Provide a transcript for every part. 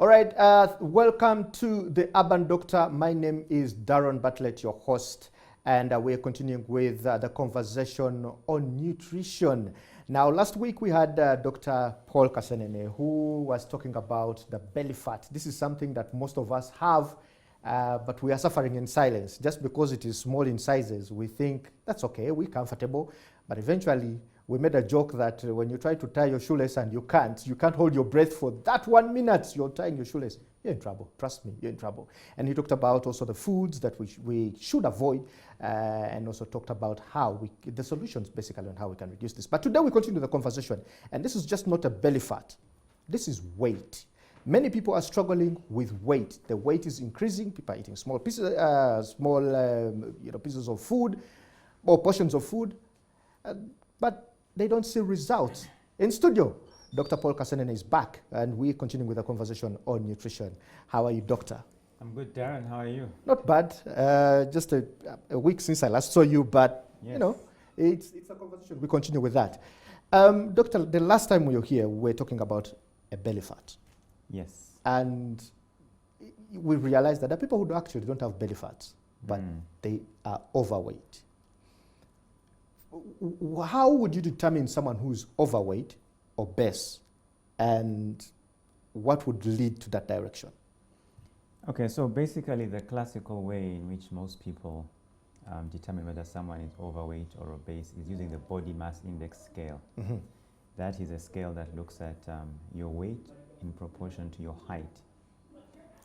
All right, welcome to the Urban Doctor. My name is Darren Bartlett, your host, and we're continuing with the conversation on nutrition. Now, last week we had Dr. Paul Kasenene, who was talking about the belly fat. This is something that most of us have, but we are suffering in silence. Just because it is small in sizes, we think that's okay, we're comfortable, but eventually we made a joke that when you try to tie your shoelace and you can't hold your breath for that 1 minute you're tying your shoelace, you're in trouble. Trust me, you're in trouble. And he talked about also the foods that we should avoid, and also talked about the solutions basically on how we can reduce this. But today we continue the conversation, and this is just not a belly fat. This is weight. Many people are struggling with weight. The weight is increasing. People are eating small pieces, pieces of food or portions of food, but they don't see results. In studio, Dr. Paul Kasenene is back, and we're continuing with the conversation on nutrition. How are you, doctor? I'm good, Darren. How are you? Not bad. Just a week since I last saw you, but yes. You know, it's a conversation. We continue with that. Doctor, the last time we were here, we were talking about a belly fat. Yes. And we realized that there are people who actually don't have belly fats, but they are overweight. How would you determine someone who's overweight, obese, and what would lead to that direction? Okay, so basically the classical way in which most people determine whether someone is overweight or obese is using the body mass index scale. Mm-hmm. That is a scale that looks at your weight in proportion to your height.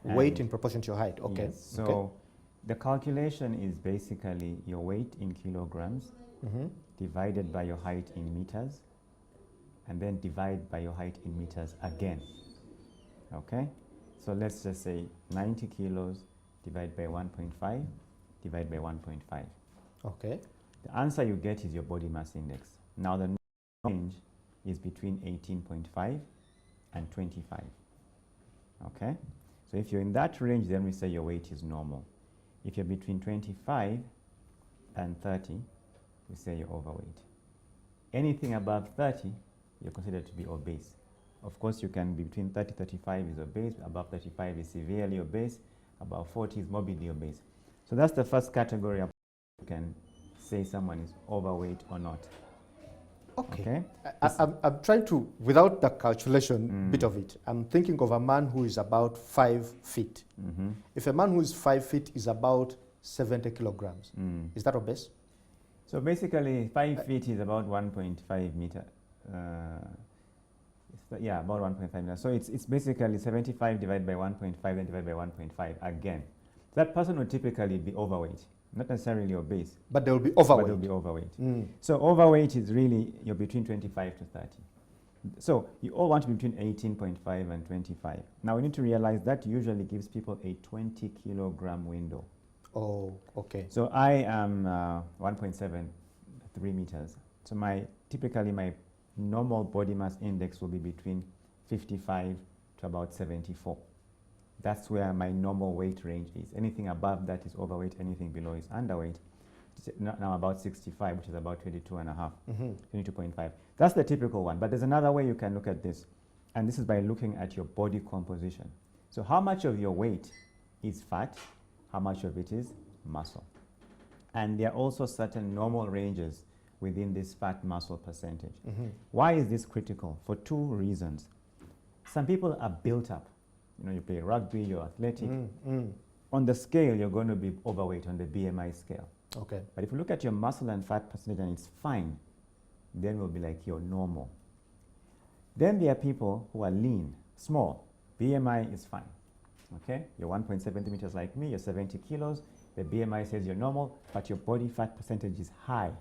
Weight in proportion to your height, okay. Yes, so okay. The calculation is basically your weight in kilograms divided by your height in meters, and then divide by your height in meters again. Okay? So let's just say 90 kilos divided by 1.5 divided by 1.5. Okay. The answer you get is your body mass index. Now the range is between 18.5 and 25. Okay? So if you're in that range, then we say your weight is normal. If you're between 25 and 30, we say you're overweight. Anything above 30, you're considered to be obese. Of course, you can be between 30 and 35 is obese, above 35 is severely obese, above 40 is morbidly obese. So that's the first category of you can say someone is overweight or not. Okay. I'm trying to, without the calculation bit of it, I'm thinking of a man who is about 5 feet. If a man who is 5 feet is about 70 kilograms, is that obese? So basically, 5 feet is about 1.5 meter. Yeah, about 1.5 meters. So it's basically 75 divided by 1.5 and divided by 1.5 again. That person would typically be overweight, not necessarily obese. But they will be overweight. But they'll be overweight. So overweight is really, you're between 25 to 30. So you all want to be between 18.5 and 25. Now we need to realize that usually gives people a 20 kilogram window. Oh, okay. So I am 1.73 meters. So typically my normal body mass index will be between 55 to about 74. That's where my normal weight range is. Anything above that is overweight, anything below is underweight. Now about 65, which is about 22.5, 22.5. That's the typical one. But there's another way you can look at this, and this is by looking at your body composition. So how much of your weight is fat? How much of it is muscle? And there are also certain normal ranges within this fat muscle percentage. Why is this critical? For two reasons. Some people are built up. You know, you play rugby, you're athletic. On the scale, you're going to be overweight on the BMI scale. Okay. But if you look at your muscle and fat percentage and it's fine, then we'll be like you're normal. Then there are people who are lean, small. BMI is fine. Okay? You're 1.7 centimeters like me, you're 70 kilos. The BMI says you're normal, but your body fat percentage is high.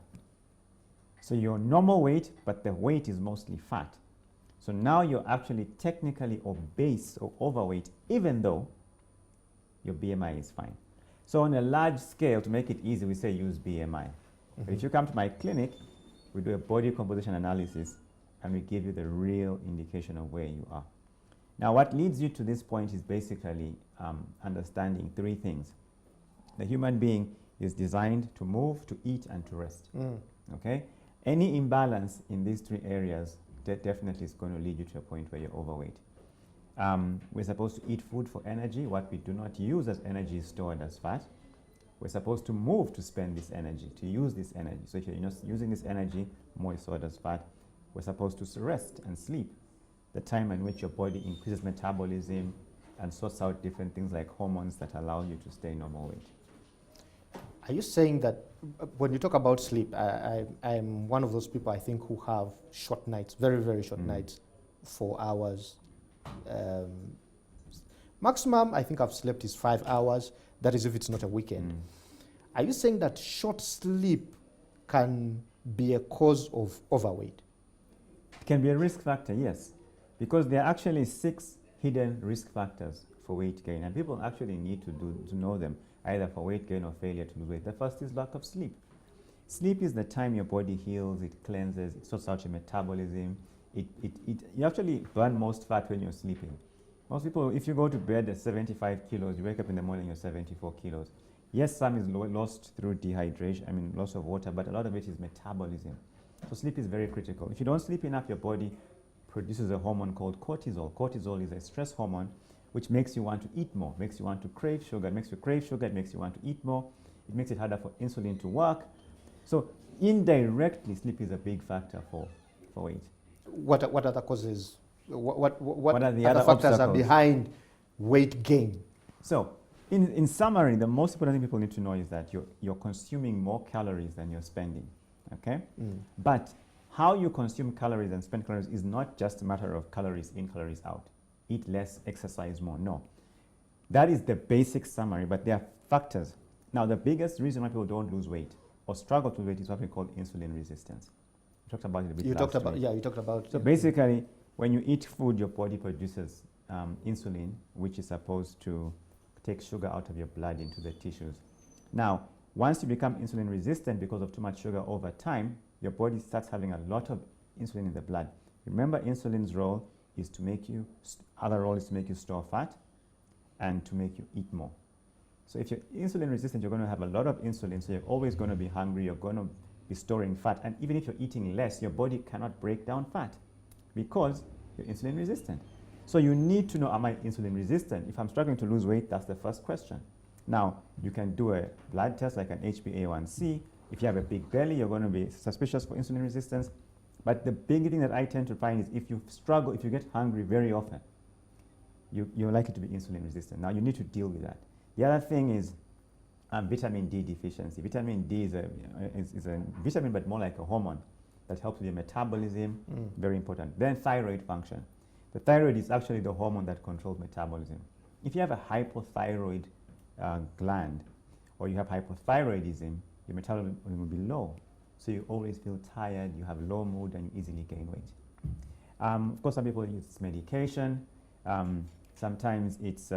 So you're normal weight, but the weight is mostly fat. So now you're actually technically obese or overweight, even though your BMI is fine. So on a large scale, to make it easy, we say use BMI. But if you come to my clinic, we do a body composition analysis, and we give you the real indication of where you are. Now, what leads you to this point is basically understanding three things. The human being is designed to move, to eat, and to rest. Okay? Any imbalance in these three areas that definitely is going to lead you to a point where you're overweight. We're supposed to eat food for energy. What we do not use as energy is stored as fat. We're supposed to move to spend this energy, to use this energy. So if you're not using this energy, more is stored as fat. We're supposed to rest and sleep, the time in which your body increases metabolism and sorts out different things like hormones that allow you to stay normal weight. Are you saying that when you talk about sleep, I'm one of those people, I think, who have short nights, very, very short nights, 4 hours. Maximum, I think I've slept is 5 hours. That is if it's not a weekend. Are you saying that short sleep can be a cause of overweight? It can be a risk factor, yes, because there are actually 6 hidden risk factors for weight gain, and people actually need to know them, either for weight gain or failure to lose weight. The first is lack of sleep. Sleep is the time your body heals, it cleanses, it sorts out your metabolism. You actually burn most fat when you're sleeping. Most people, if you go to bed at 75 kilos, you wake up in the morning, you're 74 kilos. Yes, some is lost through dehydration, loss of water, but a lot of it is metabolism. So sleep is very critical. If you don't sleep enough, your body produces a hormone called cortisol. Cortisol is a stress hormone which makes you want to eat more, makes you want to crave sugar. It makes you crave sugar, it makes you want to eat more. It makes it harder for insulin to work. So indirectly, sleep is a big factor for weight. What other causes? What are the other other factors are obstacles? behind weight gain? So, in summary, the most important thing people need to know is that you're consuming more calories than you're spending, okay? But how you consume calories and spend calories is not just a matter of calories in, calories out. Eat less, exercise more. No. That is the basic summary, but there are factors. Now, the biggest reason why people don't lose weight or struggle to lose weight is what we call insulin resistance. We talked about it a bit last week. You talked about. So basically, when you eat food, your body produces insulin, which is supposed to take sugar out of your blood into the tissues. Now, once you become insulin resistant because of too much sugar over time, your body starts having a lot of insulin in the blood. Remember, insulin's role is to make you, other role is to make you store fat and to make you eat more. So if you're insulin resistant, you're going to have a lot of insulin, so you're always going to be hungry, you're going to be storing fat, and even if you're eating less, your body cannot break down fat because you're insulin resistant. So you need to know, am I insulin resistant? If I'm struggling to lose weight, that's the first question. Now, you can do a blood test like an HbA1c. If you have a big belly, you're going to be suspicious for insulin resistance. But the big thing that I tend to find is if you struggle, if you get hungry very often, you're likely to be insulin resistant. Now, you need to deal with that. The other thing is vitamin D deficiency. Vitamin D is a vitamin, but more like a hormone that helps with your metabolism, very important. Then thyroid function. The thyroid is actually the hormone that controls metabolism. If you have a hypothyroid gland or you have hypothyroidism, your metabolism will be low. So you always feel tired, you have low mood, and you easily gain weight. Of course, some people use medication. Sometimes it's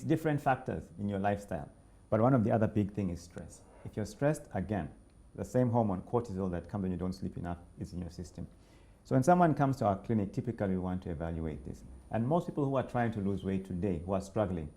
different factors in your lifestyle. But one of the other big things is stress. If you're stressed, again, the same hormone, cortisol, that comes when you don't sleep enough is in your system. So when someone comes to our clinic, typically we want to evaluate this. And most people who are trying to lose weight today, who are struggling,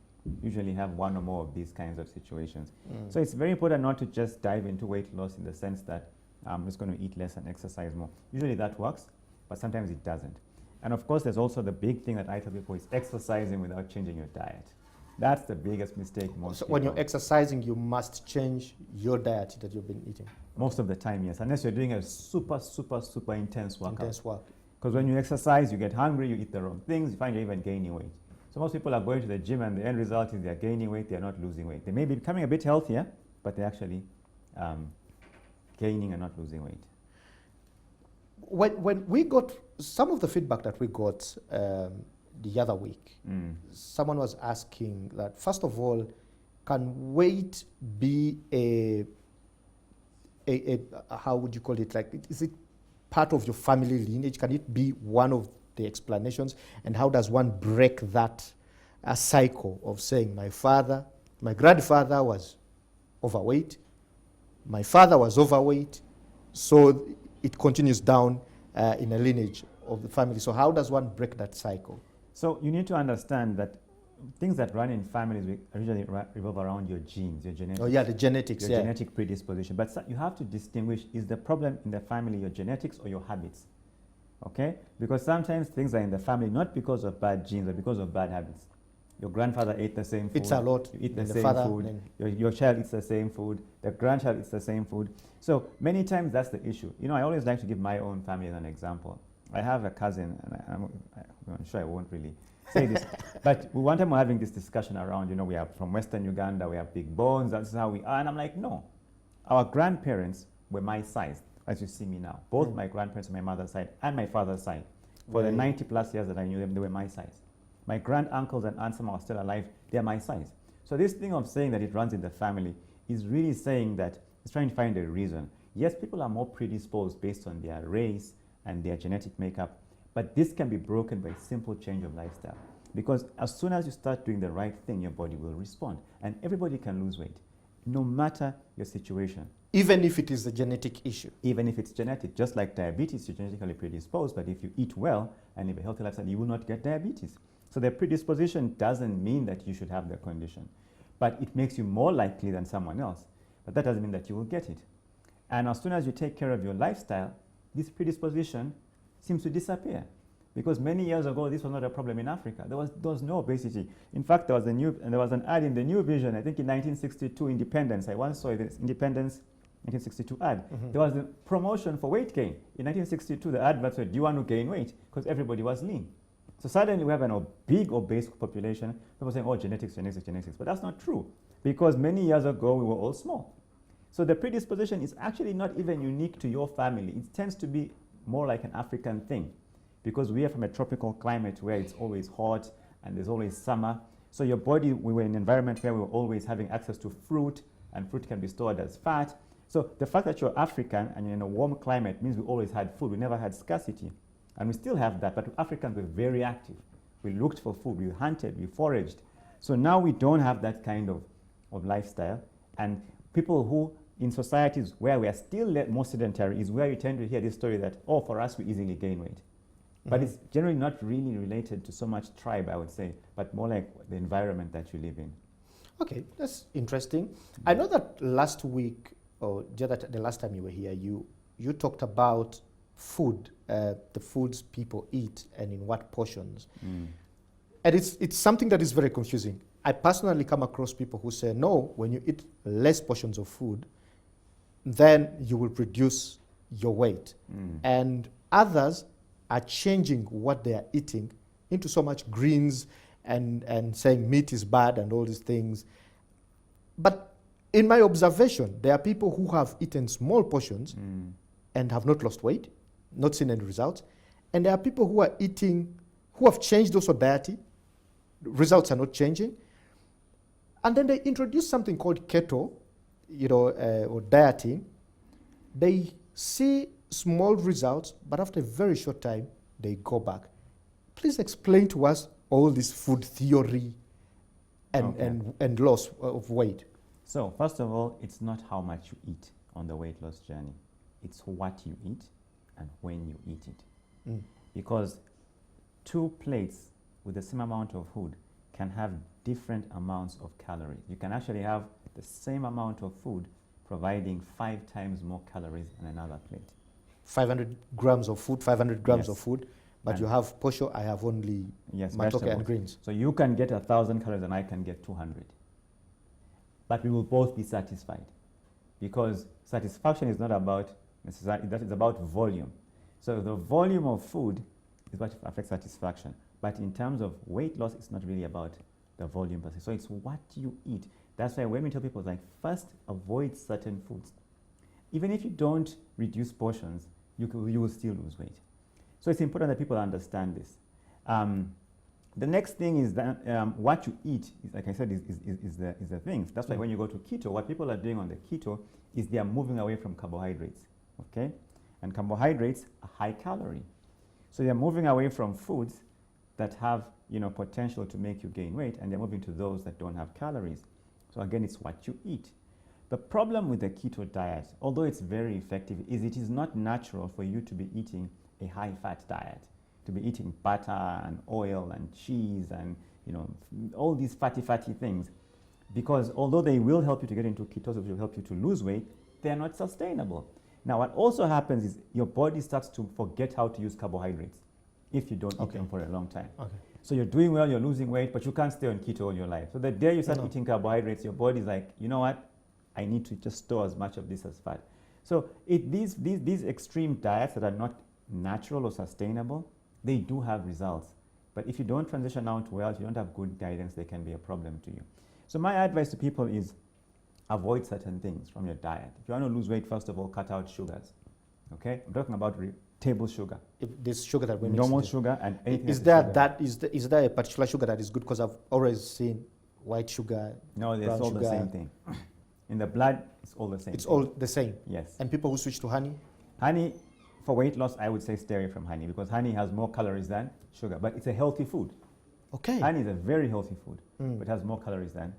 usually have one or more of these kinds of situations. So it's very important not to just dive into weight loss in the sense that I'm just going to eat less and exercise more. Usually that works, but sometimes it doesn't. And of course, there's also the big thing that I tell people is exercising without changing your diet. That's the biggest mistake most people. When you're exercising, you must change your diet that you've been eating. Most of the time, yes, unless you're doing a super intense workout. Intense work. Because when you exercise, you get hungry, you eat the wrong things, you find you're even gaining weight. So most people are going to the gym and the end result is they're gaining weight, they're not losing weight. They may be becoming a bit healthier, but they're actually gaining and not losing weight. When we got some of the feedback that we got the other week, someone was asking that, first of all, can weight be a how would you call it? Like, is it part of your family lineage? Can it be one of the explanations? And how does one break that cycle of saying, my grandfather was overweight, my father was overweight, so it continues down in a lineage of the family. So how does one break that cycle? So you need to understand that things that run in families usually revolve around your genes, your genetics. Oh yeah, the genetics, your genetic predisposition. But you have to distinguish, is the problem in the family your genetics or your habits? Okay? Because sometimes things are in the family not because of bad genes, but because of bad habits. Your grandfather ate the same food. It's a lot. You eat the And same father, food. then- Your child eats the same food. The grandchild eats the same food. So many times that's the issue. You know, I always like to give my own family as an example. I have a cousin, and I'm sure I won't really say this, but one time we're having this discussion around, you know, we are from Western Uganda, we have big bones, that's how we are. And I'm like, no. Our grandparents were my size, as you see me now. Both my grandparents on my mother's side and my father's side. For the 90 plus years that I knew them, they were my size. My grand uncles and aunts are still alive, they're my size. So this thing of saying that it runs in the family is really saying that it's trying to find a reason. Yes, people are more predisposed based on their race and their genetic makeup, but this can be broken by simple change of lifestyle. Because as soon as you start doing the right thing, your body will respond. And everybody can lose weight, no matter your situation. Even if it is a genetic issue. Even if it's genetic. Just like diabetes, you're genetically predisposed, but if you eat well and live a healthy lifestyle, you will not get diabetes. So the predisposition doesn't mean that you should have the condition, but it makes you more likely than someone else. But that doesn't mean that you will get it. And as soon as you take care of your lifestyle, this predisposition seems to disappear. Because many years ago, this was not a problem in Africa. There was no obesity. In fact, there was an ad in the New Vision, I think in 1962, Independence. I once saw this Independence 1962 ad. There was a promotion for weight gain. In 1962, the advert said, do you want to gain weight? Because everybody was lean. So suddenly we have a big obese population. People saying, oh, genetics, genetics, genetics. But that's not true. Because many years ago, we were all small. So the predisposition is actually not even unique to your family. It tends to be more like an African thing. Because we are from a tropical climate where it's always hot and there's always summer. So your body, we were in an environment where we were always having access to fruit, and fruit can be stored as fat. So the fact that you're African and you're in a warm climate means we always had food. We never had scarcity. And we still have that, but Africans were very active. We looked for food, we hunted, we foraged. So now we don't have that kind of lifestyle. And people who, in societies where we are still more sedentary, is where you tend to hear this story that, oh, for us, we easily gain weight. But it's generally not really related to so much tribe, I would say, but more like the environment that you live in. Okay, that's interesting. I know that last week, or the last time you were here, you talked about food, the foods people eat and in what portions. And it's something that is very confusing. I personally come across people who say, no, when you eat less portions of food, then you will reduce your weight. And others are changing what they are eating into so much greens and saying meat is bad and all these things. But in my observation, there are people who have eaten small portions and have not lost weight, not seen any results. And there are people who are eating, who have changed also diet, results are not changing. And then they introduce something called keto, or dieting. They see small results, but after a very short time, they go back. Please explain to us all this food theory and loss of weight. So first of all, it's not how much you eat on the weight loss journey. It's what you eat and when you eat it. Because 2 plates with the same amount of food can have different amounts of calories. You can actually have the same amount of food providing 5 times more calories than another plate. 500 grams of food, 500 grams Yes. of food, but you have posho, I have only matoke vegetables. and greens. So you can get 1,000 calories and I can get 200. But we will both be satisfied, because satisfaction is not about necessarily, that is about volume. So the volume of food is what affects satisfaction. But in terms of weight loss, it's not really about the volume per se. So it's what you eat. That's why when we tell people, like, first avoid certain foods. Even if you don't reduce portions, you will still lose weight. So it's important that people understand this. The next thing is that what you eat, is, like I said, is the thing. That's why when you go to keto, what people are doing on the keto is they are moving away from carbohydrates, okay? And carbohydrates are high calorie. So they're moving away from foods that have, potential to make you gain weight, and they're moving to those that don't have calories. So again, it's what you eat. The problem with the keto diet, although it's very effective, is it is not natural for you to be eating a high-fat diet, to be eating butter and oil and cheese and all these fatty things, because although they will help you to get into ketosis, which will help you to lose weight, they are not sustainable. Now, what also happens is your body starts to forget how to use carbohydrates if you don't eat them for a long time. Okay. So you're doing well, you're losing weight, but you can't stay on keto all your life. So the day you start eating carbohydrates, your body's like, you know what? I need to just store as much of this as fat. So these extreme diets that are not natural or sustainable, they do have results. But if you don't transition out well, if you don't have good guidance, they can be a problem to you. So my advice to people is avoid certain things from your diet. If you want to lose weight, first of all, cut out sugars. Okay? I'm talking about table sugar. If this sugar that we mix normal into- sugar and anything is that there is sugar. is there a particular sugar that is good? Because I've always seen white sugar. No, it's brown all the sugar. same thing. In the blood, it's all the same. It's thing. all the same. Yes. And people who switch to honey. Honey, for weight loss, I would say stay away from honey because honey has more calories than sugar, but it's a healthy food. Okay. Honey is a very healthy food, but has more calories than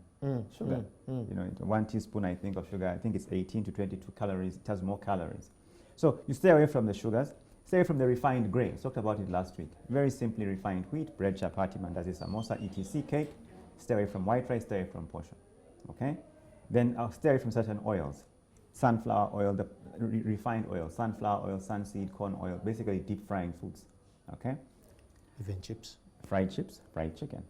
sugar. You know, 1 teaspoon, I think, of sugar, I think it's 18 to 22 calories. It has more calories. So you stay away from the sugars. Stay away from the refined grains. Talked about it last week. Very simply refined wheat, bread, chapati, mandazi, samosa, etc. cake. Stay away from white rice. Stay away from portion. Okay? Then I'll stay away from certain oils. Sunflower oil, the refined oil, sunflower oil, sunseed, corn oil, basically deep frying foods. Okay? Even chips. Fried chips, fried chicken.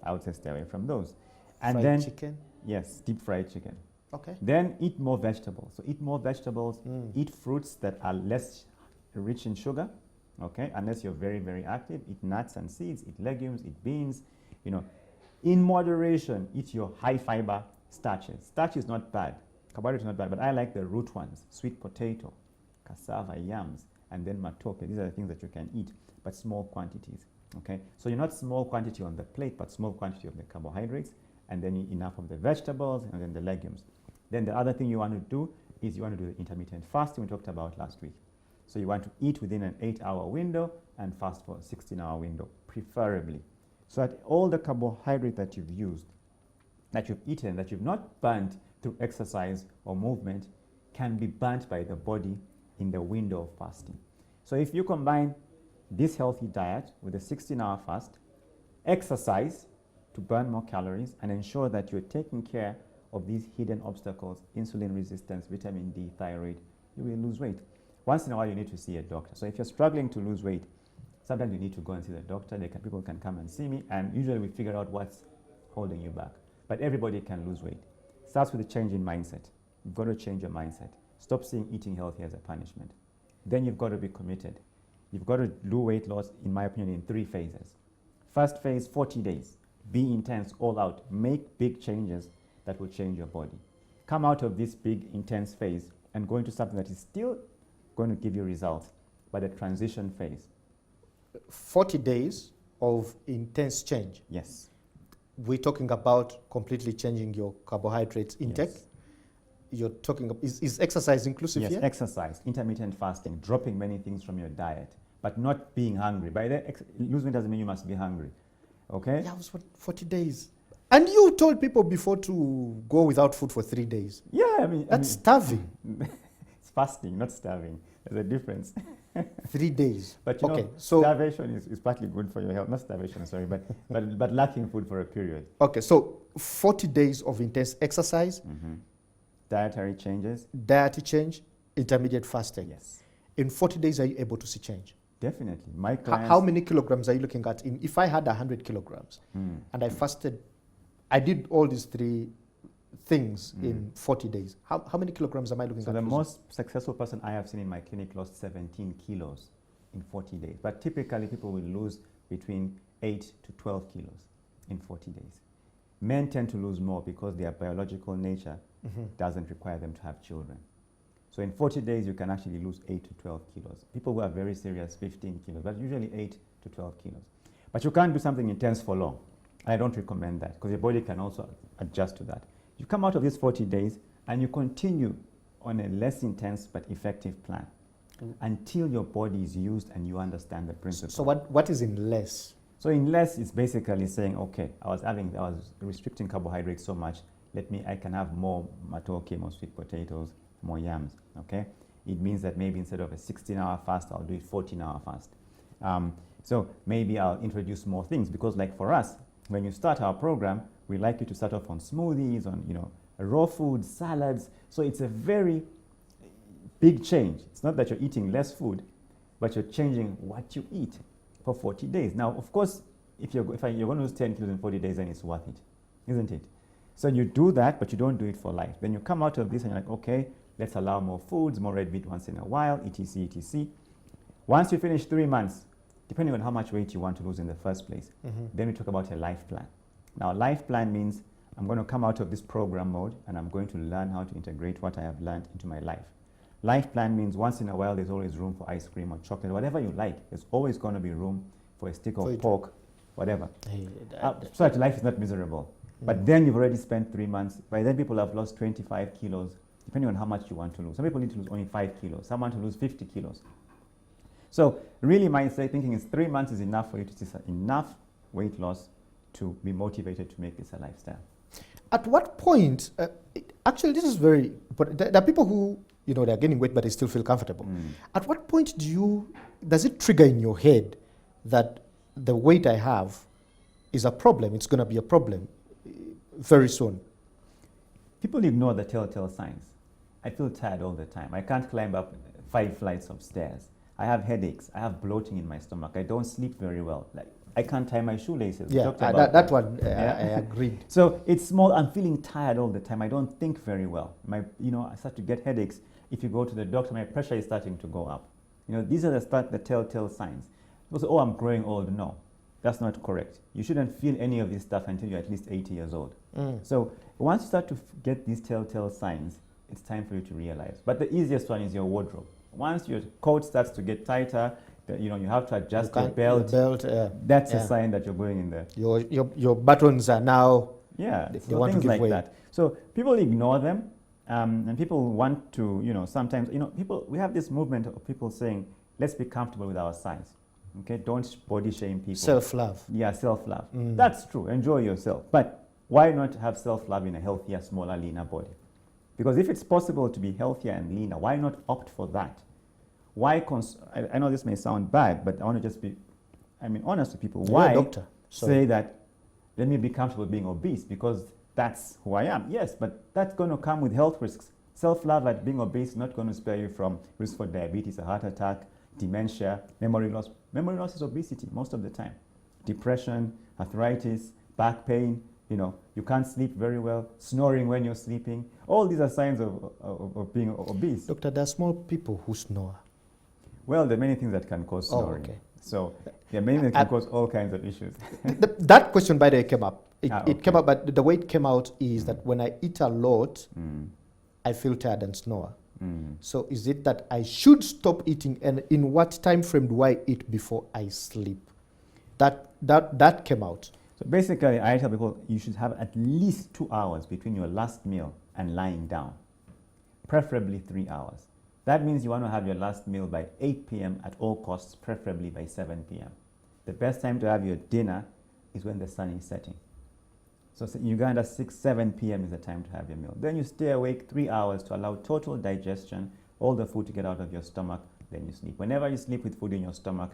I would say stay away from those. And Fried then, chicken. yes, deep fried chicken. Okay. Then eat more vegetables. So eat more vegetables, eat fruits that are less rich in sugar, okay, unless you're very, very active. Eat nuts and seeds, eat legumes, eat beans, you know. In moderation, eat your high fiber starches. Starch is not bad, carbohydrate is not bad, but I like the root ones, sweet potato, cassava, yams, and then matoke. These are the things that you can eat, but small quantities, okay. So you're not small quantity on the plate, but small quantity of the carbohydrates, and then enough of the vegetables, and then the legumes. Then the other thing you want to do is you want to do the intermittent fasting we talked about last week. So you want to eat within an 8-hour window and fast for a 16-hour window, preferably. So that all the carbohydrate that you've used, that you've eaten, that you've not burnt through exercise or movement, can be burnt by the body in the window of fasting. So if you combine this healthy diet with a 16-hour fast, exercise to burn more calories, and ensure that you're taking care of these hidden obstacles, insulin resistance, vitamin D, thyroid, you will lose weight. Once in a while, you need to see a doctor. So if you're struggling to lose weight, sometimes you need to go and see the doctor. People can come and see me, and usually we figure out what's holding you back. But everybody can lose weight. Starts with a change in mindset. You've got to change your mindset. Stop seeing eating healthy as a punishment. Then you've got to be committed. You've got to do weight loss, in my opinion, in 3 phases. First phase, 40 days. Be intense, all out. Make big changes that will change your body. Come out of this big, intense phase and go into something that is still going to give you results, but a transition phase. 40 days of intense change. Yes. We're talking about completely changing your carbohydrates intake. Yes. You're talking, is exercise inclusive Yes, here? exercise, intermittent fasting, dropping many things from your diet, but not being hungry. By the losing doesn't mean you must be hungry. Okay? Yeah, it was 40 days. And you told people before to go without food for 3 days. Yeah, I mean, That's starving. it's fasting, not starving. There's a difference. 3 days. But you Okay, know, so- starvation is partly good for your health. Not starvation, sorry, but lacking food for a period. Okay, so 40 days of intense exercise, Dietary changes. diet change, intermediate fasting. Yes, In 40 days, are you able to see change? definitely. My How, clients. how many kilograms are you looking at? If I had 100 kilograms and I fasted, I did all these 3 things in 40 days. How many kilograms am I looking So at? the losing? most successful person I have seen in my clinic lost 17 kilos in 40 days. But typically, people will lose between 8 to 12 kilos in 40 days. Men tend to lose more because their biological nature doesn't require them to have children. So in 40 days, you can actually lose 8 to 12 kilos. People who are very serious, 15 kilos, but usually 8 to 12 kilos. But you can't do something intense for long. I don't recommend that because your body can also adjust to that. You come out of these 40 days and you continue on a less intense but effective plan until your body is used and you understand the principle. So what is in less? So in less, it's basically saying, okay, I was restricting carbohydrates so much. I can have more matoke, more sweet potatoes, more yams. Okay, it means that maybe instead of a 16-hour fast, I'll do a 14-hour fast. So maybe I'll introduce more things because, like for us, when you start our program, we like you to start off on smoothies, on raw foods, salads. So it's a very big change. It's not that you're eating less food, but you're changing what you eat for 40 days. Now, of course, if you're going to lose 10 kilos in 40 days, then it's worth it, isn't it? So you do that, but you don't do it for life. Then you come out of this and you're like, okay, let's allow more foods, more red meat once in a while, etc., etc. Once you finish 3 months, depending on how much weight you want to lose in the first place, then we talk about a life plan. Now, life plan means I'm going to come out of this program mode and I'm going to learn how to integrate what I have learned into my life. Life plan means once in a while there's always room for ice cream or chocolate, whatever you like. There's always going to be room for a stick of pork, whatever. So that life is not miserable. But then you've already spent 3 months. By then people have lost 25 kilos, depending on how much you want to lose. Some people need to lose only 5 kilos. Some want to lose 50 kilos. So really my thinking is 3 months is enough for you to see enough weight loss to be motivated to make this a lifestyle. At what point, actually this is very, but there are people who, you know, they're gaining weight but they still feel comfortable. At what point does it trigger in your head that the weight I have is a problem, it's going to be a problem very soon? People ignore the telltale signs. I feel tired all the time. I can't climb up 5 flights of stairs. I have headaches. I have bloating in my stomach. I don't sleep very well. Like, I can't tie my shoelaces. Yeah, that one, I agreed. So it's small. I'm feeling tired all the time. I don't think very well. I start to get headaches. If you go to the doctor, my pressure is starting to go up. These are the telltale signs. People say, oh, I'm growing old. No, that's not correct. You shouldn't feel any of this stuff until you're at least 80 years old. So once you start to get these telltale signs, it's time for you to realize. But the easiest one is your wardrobe. Once your coat starts to get tighter, you have to adjust your belt. That's a sign that you're going in there. Your buttons are now. Yeah, they so want things to give like way. that. So people ignore them, and people want to, sometimes, we have this movement of people saying, let's be comfortable with our size. Okay, don't body shame people. Self-love. Yeah, self-love. That's true. Enjoy yourself. But why not have self-love in a healthier, smaller, leaner body? Because if it's possible to be healthier and leaner, why not opt for that? Why? I know this may sound bad, but I want to just be, honest with people. Why say that, let me be comfortable being obese because that's who I am? Yes, but that's going to come with health risks. Self-love, like being obese, is not going to spare you from risk for diabetes, a heart attack, dementia, memory loss. Memory loss is obesity most of the time. Depression, arthritis, back pain, you can't sleep very well, snoring when you're sleeping. All these are signs of being obese. Doctor, there are small people who snore. Well, there are many things that can cause snoring. Okay. So there are many things that can cause all kinds of issues. That question, by the way, came up. It came up, but the way it came out is that when I eat a lot, I feel tired and snore. So is it that I should stop eating, and in what time frame do I eat before I sleep? That came out. So basically, I tell people you should have at least 2 hours between your last meal and lying down, preferably 3 hours. That means you want to have your last meal by 8 p.m. at all costs, preferably by 7 p.m. The best time to have your dinner is when the sun is setting. So in Uganda, 6, 7 p.m. is the time to have your meal. Then you stay awake 3 hours to allow total digestion, all the food to get out of your stomach, then you sleep. Whenever you sleep with food in your stomach,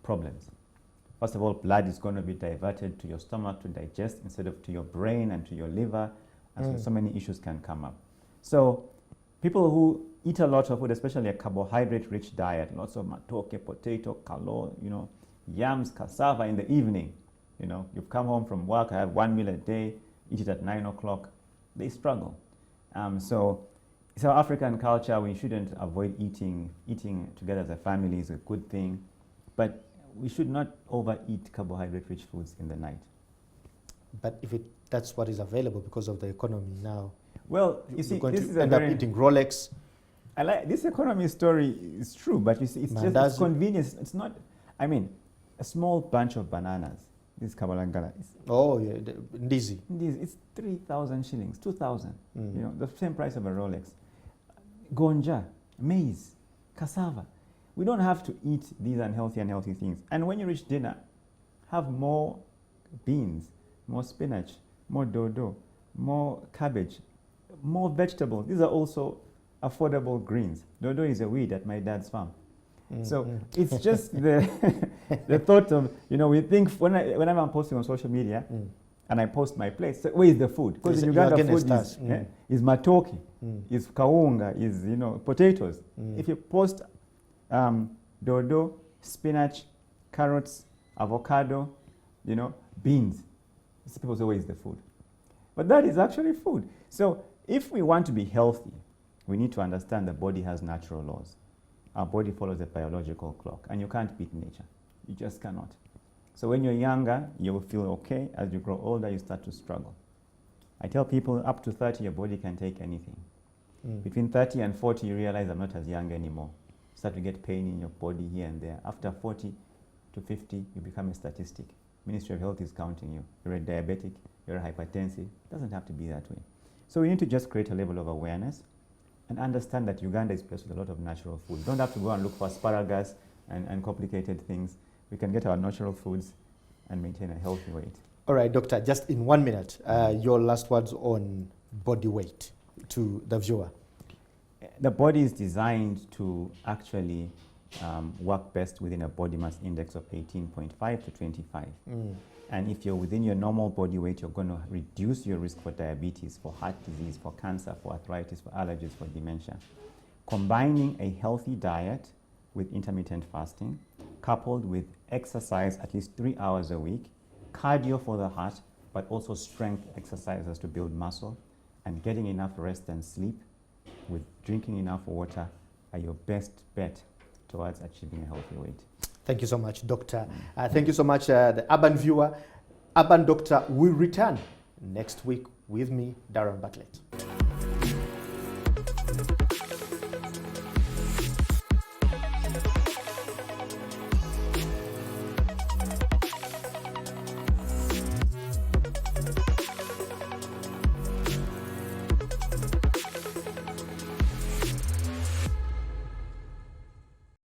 problems. First of all, blood is going to be diverted to your stomach to digest instead of to your brain and to your liver, and so many issues can come up. So people who eat a lot of food, especially a carbohydrate-rich diet, lots of matoke, potato, kalo, yams, cassava in the evening. You've come home from work, I have 1 meal a day, eat it at 9 o'clock. They struggle. So it's our African culture. We shouldn't avoid eating. Eating together as a family is a good thing, but we should not overeat carbohydrate-rich foods in the night. But if that's what is available because of the economy now, well, you see, going this to is end up eating Rolex. I like this economy story is true, but you see, it's just convenience. It's not. A small bunch of bananas. This Kabalangala is. Oh yeah, Ndizi. It's 3,000 shillings, 2,000. The same price of a Rolex. Gonja, maize, cassava. We don't have to eat these unhealthy things. And when you reach dinner, have more beans, more spinach, more dodo, more cabbage, more vegetables. These are also affordable greens. Dodo is a weed at my dad's farm. So it's just the thought of, we think whenever I'm posting on social media and I post my place, so where is the food? Because in Uganda, food is matoke. is kaunga, is potatoes. If you post dodo, spinach, carrots, avocado, beans, people say, where is the food? But that is actually food. So if we want to be healthy, we need to understand the body has natural laws. Our body follows a biological clock, and you can't beat nature. You just cannot. So when you're younger, you will feel okay. As you grow older, you start to struggle. I tell people up to 30, your body can take anything. Between 30 and 40, you realize I'm not as young anymore. You start to get pain in your body here and there. After 40 to 50, you become a statistic. Ministry of Health is counting you. You're a diabetic, you're a hypertensive. It doesn't have to be that way. So we need to just create a level of awareness and understand that Uganda is blessed with a lot of natural food. You don't have to go and look for asparagus and complicated things. We can get our natural foods and maintain a healthy weight. All right, doctor, just in 1 minute, your last words on body weight to the viewer. The body is designed to actually work best within a body mass index of 18.5 to 25. And if you're within your normal body weight, you're going to reduce your risk for diabetes, for heart disease, for cancer, for arthritis, for allergies, for dementia. Combining a healthy diet with intermittent fasting, coupled with exercise at least 3 hours a week, cardio for the heart, but also strength exercises to build muscle, and getting enough rest and sleep with drinking enough water are your best bet towards achieving a healthy weight. Thank you so much, doctor. Thank you so much, the Urban viewer. Urban Doctor will return next week with me, Darren Bartlett.